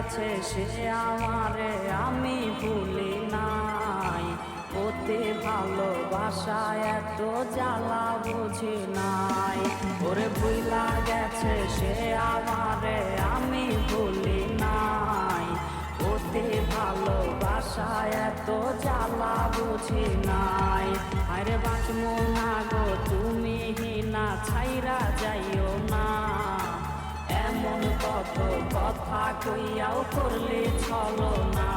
গেছে সে আমারে আমি ভুলি নাই। অতি ভালোবাসা এত জ্বালা বুঝি নাই। ওরে ভুলা গেছে সে আমারে আমি ভুলি নাই। অতি ভালোবাসা এত জ্বালা বুঝি নাই। আরে বাঁচমো না গো তুমি না ছাইরা যাইও না। এমন কত কথা কইয়াও করলে চলো না।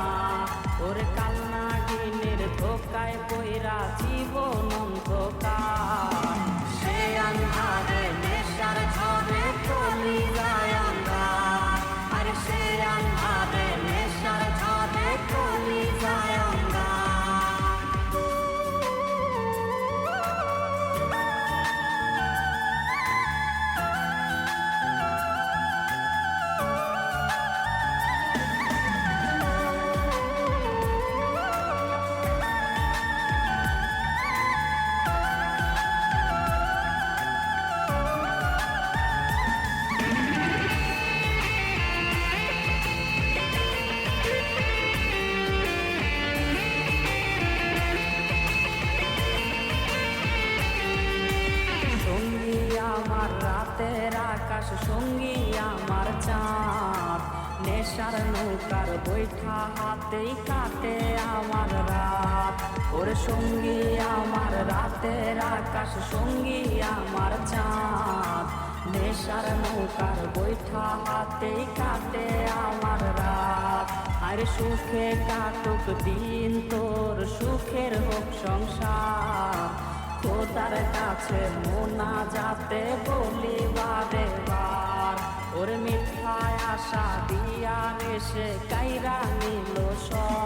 ওরে কান্না গিনের ধোকায় পইরা জীবন অন্ধকার। সে আন্ধারে নেশার ঝড়ে চলি যায় অন্ধকার। আরে সে আন্ধারে নেশার ঝড়ে চলি যায় অন্ধকার। আমার রাতের আকাশ সঙ্গী আমার চাঁদ। নেশার নৌকার বৈঠা হাতেই কাটে আমার রাত। ওর সঙ্গী আমার রাতের আকাশ সঙ্গী আমার চাঁদ। নেশার নৌকার বৈঠা হাতেই কাটে আমার রাত। আর সুখে কাটুক দিন তোর সুখের হোক সংসার। খোদার কাছে মোনাজাতে বলি বারে বার। ওর মিথ্যায় আশা দিয়া এসে কাইরা নিল সব।